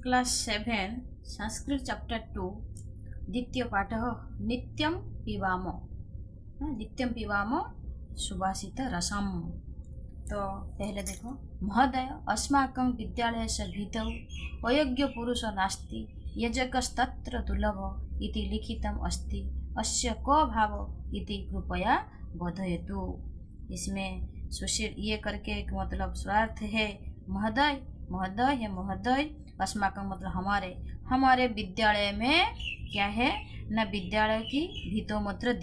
Class 7 Sanskrit chapter 2 द्वितीय पाठ नित्यं पिबाम नित्यं पिबाम सुभाषित रसम। तो पहले देखो, महोदय अस्माकं विद्यालयस्य भितौ अयोग्य पुरुषो नास्ति यजकस्तत्र दुर्लभ इति लिखितम् अस्ति, अस्य को भाव इति कृपया बोधयतु। इसमें सुशील ये करके एक मतलब स्वार्थ है महोदय, महोदय है महोदय, अस्माकं मतलब हमारे विद्यालय में क्या है न, विद्यालय की भीतो मतलब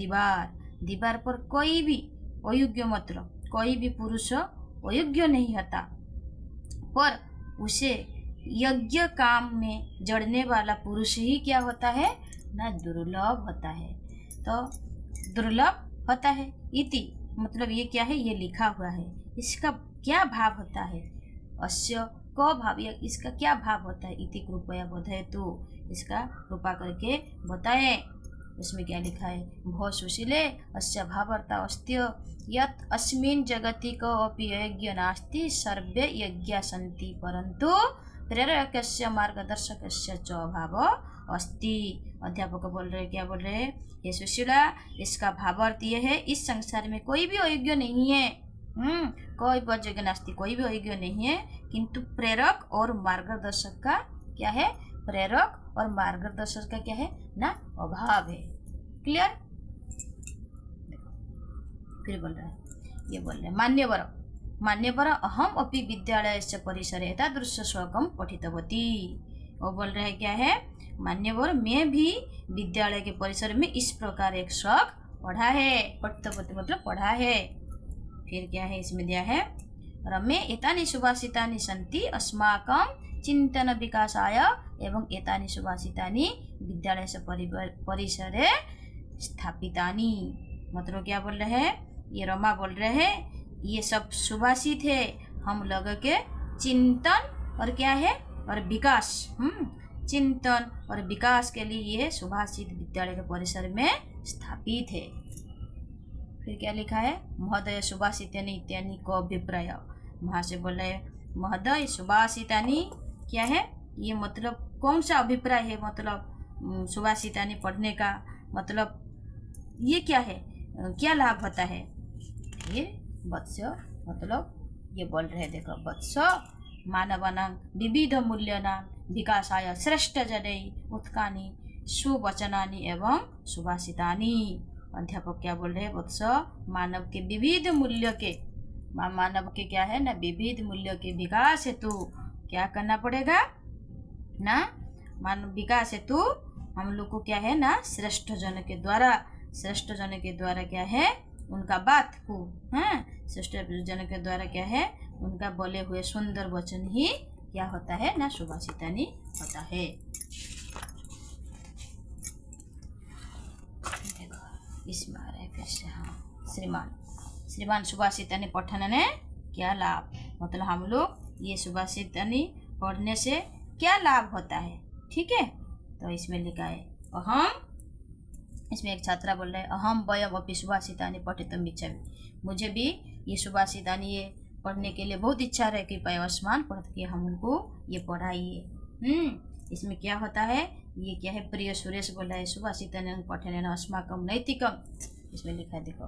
दीवार पर कोई भी अयोग्य मतलब कोई भी पुरुष अयोग्य नहीं होता, पर उसे यज्ञ काम में जड़ने वाला पुरुष ही क्या होता है ना, दुर्लभ होता है। तो दुर्लभ होता है इति मतलब ये क्या है, ये लिखा हुआ है। इसका क्या भाव होता है, अस्य को भाव, इसका क्या भाव होता है, इति कृपया बोधय, तो इसका कृपा करके बताए। उसमें क्या लिखा है, भो सुशीले अस्य भावार्थ अस्त्य यत् अस्मिन् जगति को अपि यज्ञ नास्ति सर्वे यज्ञा सन्ति परन्तु प्रेरकस्य मार्गदर्शकस्य च अभाव अस्ति। अध्यापक बोल रहे, क्या बोल रहे हैं, ये सुशीला इसका भावार्थ ये है, इस संसार में कोई भी अयोग्य नहीं है, कोई भी नास्ति, कोई भी अयोग्य नहीं है, किंतु प्रेरक और मार्गदर्शक का क्या है, प्रेरक और मार्गदर्शक का क्या है ना, अभाव है। क्लियर। फिर बोल रहा है, ये बोल रहे मान्यवर अहम अपि विद्यालयस्य परिसरे एतादृश श्लोकं पठितवती। वो बोल रहे हैं क्या है, मान्यवर मैं भी विद्यालय के परिसर में इस प्रकार एक श्लोक पढ़ा है, पठितवती मतलब पढ़ा है। फिर क्या है, इसमें दिया है रमे एतानि सुभाषितानि सन्ति अस्माकं चिंतन विकासाय एवं एतानि सुभाषितानि विद्यालयस्य परिसरे स्थापितानि। मतलब क्या बोल रहे हैं, ये रमा बोल रहे हैं ये सब सुभाषित है हम लोग के चिंतन और क्या है और विकास, चिंतन और विकास के लिए ये सुभाषित विद्यालय के परिसर में स्थापित है। फिर क्या लिखा है, महोदय सुभाषितानि इत्यादि को अभिप्राय, वहाँ से बोल रहे महोदय सुभाषितानि क्या है, ये मतलब कौन सा अभिप्राय है, मतलब सुभाषितानि पढ़ने का मतलब ये क्या है, क्या लाभ होता है। ये वत्स मतलब ये बोल रहे, देखो वत्स मानवानां विविध मूल्यानां विकासाय श्रेष्ठ जनै उत्कानि सुवचनानि एवं सुभाषितानि। अध्यापक क्या बोल रहे हैं, वत्स मानव के विविध मूल्य के, मानव के क्या है ना, विविध मूल्य के विकास हेतु क्या करना पड़ेगा ना, मानव विकास हेतु हम लोग को क्या है ना, श्रेष्ठ जन के द्वारा क्या है उनका बात को, श्रेष्ठ जन के द्वारा क्या है उनका बोले हुए सुंदर वचन ही क्या होता है ना, सुभाषितानि होता है। इसमें आ रहा है फिर से, श्रीमान सुभाषितानि पठन ने क्या लाभ, मतलब हम लोग ये सुभाषितानि पढ़ने से क्या लाभ होता है। ठीक है, तो इसमें लिखा है अहम, इसमें एक छात्रा बोल रहा है अहम वयम अपि सुभाषितानि पठितुम् इच्छामि, मुझे भी ये सुभाषितानि ये पढ़ने के लिए बहुत इच्छा रहे, कृपया अस्मान पढ़ के हम उनको ये पढ़ाइए। इसमें क्या होता है, ये क्या है, प्रिय सुरेश बोल रहा है सुभाषितानि पठनेन अस्माकं नैतिकम, इसमें लिखा है देखो,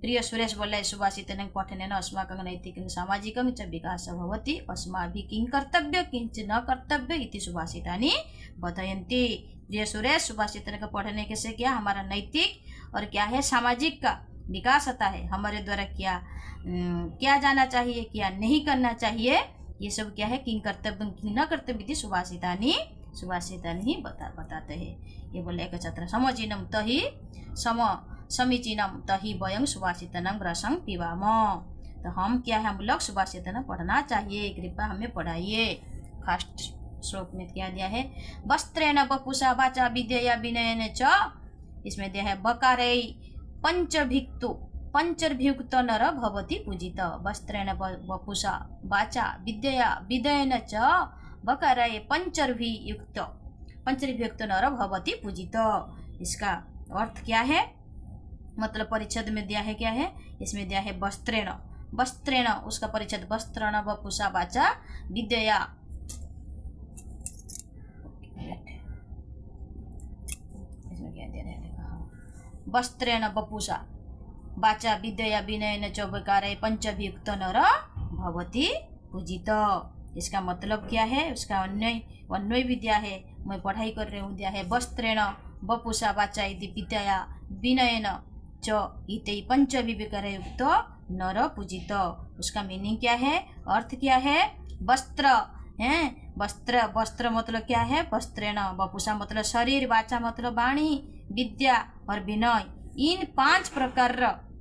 प्रिय सुरेश बोल रहा है सुभाषितानि पठनेन अस्माकं नैतिकं सामाजिकं च विकासः भवति, अस्माभिः किं कर्तव्य किंच न कर्तव्य इति सुभाषितानि बतयन्ति। प्रिय सुरेश सुभाषितानि का पढ़ने के से क्या हमारा नैतिक और क्या है सामाजिक का विकास होता है, हमारे द्वारा क्या जाना चाहिए क्या नहीं करना चाहिए, ये सब क्या है किं कर्तव्य किं न कर्तव्य इति सुभाषितानि ही बताते हैं। ये बोले एक छात्र समीचीनं तहि समीचीनं तहि वयं सुभाषितानां रसं पिबाम, तो हम क्या है हम लोग सुभाषितानि पढ़ना चाहिए, कृपया हमें पढ़ाइए। फर्स्ट श्लोक में क्या दिया है, वस्त्रेण वपुषा वाचा विद्यया विनयेन च, इसमें दिया है बकारै पंचर्भियुक्त नर भवति पूजित, वस्त्रेण वपुषा वाचा विद्यया विनयेन च बकारै पंचर्भियुक्त नर भवति पूजित। इसका अर्थ क्या है, मतलब परिच्छेद में दिया है क्या है, इसमें दिया है वस्त्रेण उसका परिच्छेद वस्त्रेण वपुषा वाचा विद्यया क्या दे रहे हैं देखो, हाँ। वस्त्रेण वपुषा वाचा विद्या विनयन च विकारे पंचभियुक्त नर भवति पूजित। इसका मतलब क्या है, उसका अन्वय भी दिया है, मैं पढ़ाई कर रही हूँ, दिया है वस्त्रेण वपुषा वाचा इति विद्या विनयन च इति पंचभिविकार युक्त नर पूजित। उसका मीनिंग क्या है, अर्थ क्या है, वस्त्र है, वस्त्र मतलब क्या है, वस्त्रेण वपुषा मतलब शरीर, वाचा मतलब वाणी, विद्या और विनय, इन 5 प्रकार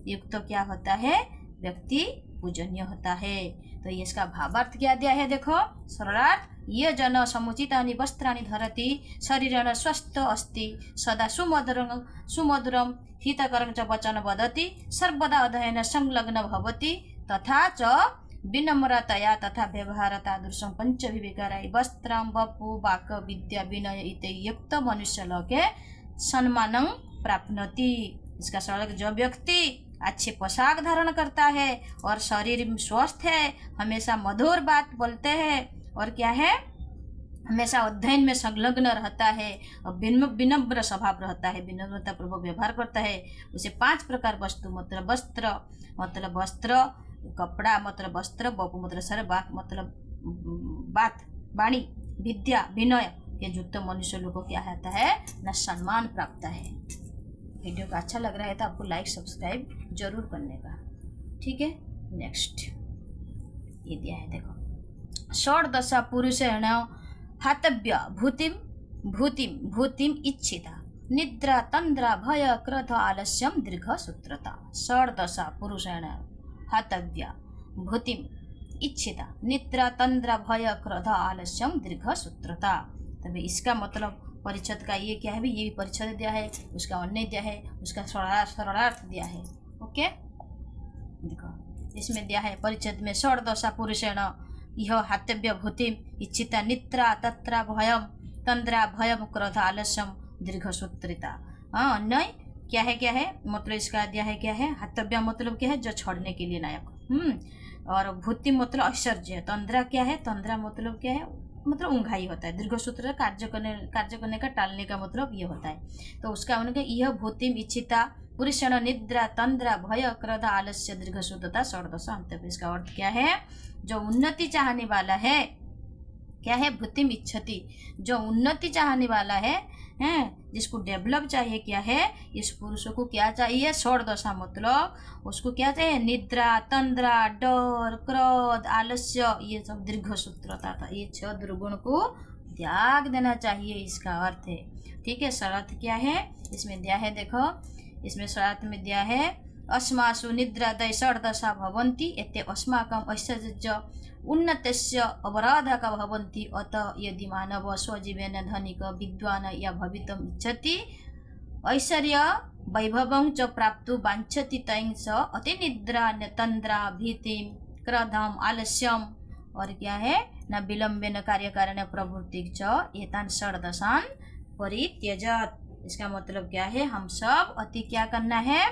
युक्त क्या होता है, व्यक्ति पूजनीय होता है। तो ये इसका भावार्थ क्या दिया है देखो, सरलार्थ, ये जन समुचितानि वस्त्राणि धरति शरीरेण स्वस्थ अस्ति सदा सुमधुरं हितकरं च वचनं वदति सर्वदा अध्ययन संलग्न भवति तथा च विनम्रतया तथा व्यवहारतादृशं पंचविविकारै वस्त्रं वपु वाक् विद्या विनय इति युक्त मनुष्य लोके सम्मानं प्राप्नोति। इसका सरल, जो व्यक्ति अच्छे पोशाक धारण करता है और शरीर स्वस्थ है, हमेशा मधुर बात बोलते हैं और क्या है, हमेशा अध्ययन में संलग्न रहता है और विनम्र स्वभाव रहता है, विनम्रता पूर्वक व्यवहार करता है, उसे 5 प्रकार वस्तु मतलब वस्त्र, कपड़ा मतलब वस्त्र, बपु मतलब सर, वाक मतलब बात, वाणी, विद्या, विनय के युक्त मनुष्य लोगों को क्या होता है ना, सम्मान प्राप्त है। वीडियो का अच्छा लग रहा है तो आपको लाइक सब्सक्राइब जरूर करने का, ठीक है। नेक्स्ट ये दिया है देखो, षोडशा पुरुषेण हातव्य भूतिम इच्छिता निद्रा तंद्रा भय क्रोध आलस्यम दीर्घ सूत्रता। षोडशा पुरुषेण हातव्य भूतिम इच्छिता निद्रा तंद्रा भय क्रोध आलस्यम दीर्घ सूत्रता। तभी इसका मतलब परिच्छद का ये क्या है भी, ये भी परिच्छद दिया है, उसका अन्य दिया है, उसका सरलार्थ दिया है। ओके देखो, इसमें दिया है परिच्छद में षोडशा पुरुषेण यह हातव्य भूतिम इच्छिता निद्रा तत्रा भयम तंद्रा भयम क्रोध आलस्यम दीर्घ सूत्रिता। हाँ, अन्य क्या है मतलब इसका दिया है क्या है, हातव्य मतलब क्या है, जो छोड़ने के लिए नायक, और भूतिम मतलब ऐश्वर्य, तंद्रा क्या है, तंद्रा मतलब क्या है, मतलब ऊंघाई होता है, दीर्घ सूत्र कार्य करने का टालने का मतलब ये होता है। तो उसका उनका यह भूतिम इच्छिता पुरुषण निद्रा तंद्रा भय क्रोध आलस्य दीर्घ सूत्रता षोडश अंतव्य। इसका अर्थ क्या है, जो उन्नति चाहने वाला है, क्या है, भूतिम इच्छति, जो उन्नति चाहने वाला है, जिसको डेवलप चाहिए, क्या है, इस पुरुष को क्या चाहिए, षोडशा मतलब उसको क्या चाहिए, निद्रा तंद्रा डर क्रोध आलस्य, ये सब दीर्घ सूत्रता था, ये 6 दुर्गुण को त्याग देना चाहिए, इसका अर्थ है, ठीक है। शरत क्या है इसमें दिया है देखो, इसमें शरत में दिया है अस्मासु निद्रादय षोडशा भवन्ति एते अस्माकं ऐश्वर्य उन्नतस्य अवरोधक भवन्ति अतः यदि मानव स्वजीवेन धनिक विद्वान या भवितुम् इच्छति ऐश्वर्य वैभवं च प्राप्तुं वाञ्छति तैं स अतिनिद्रा तंद्रा भीतिं क्रोधम् आलस्यम् और क्या है न विलम्बेन कार्यकारण प्रवृत्ति च एतान् षोडशान् परित्यजत। इसका मतलब क्या है, हम सब अति क्या करना है,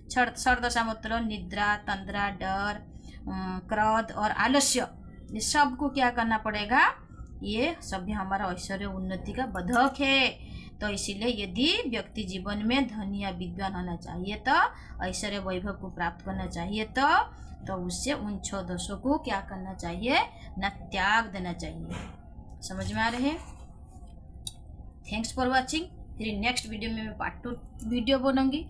षोडशा मतलब निद्रा तंद्रा डर क्रोध और आलस्य, ये सब को क्या करना पड़ेगा, ये सभी हमारा ऐश्वर्य उन्नति का बंधक है। तो इसीलिए यदि व्यक्ति जीवन में धनी या विद्वान होना चाहिए तो ऐश्वर्य वैभव को प्राप्त करना चाहिए तो उससे उन 6 दोषों को क्या करना चाहिए, न त्याग देना चाहिए। समझ में आ रहे हैं? Thanks for watching. फिर नेक्स्ट वीडियो में मैं पार्ट 2 वीडियो बनाऊंगी।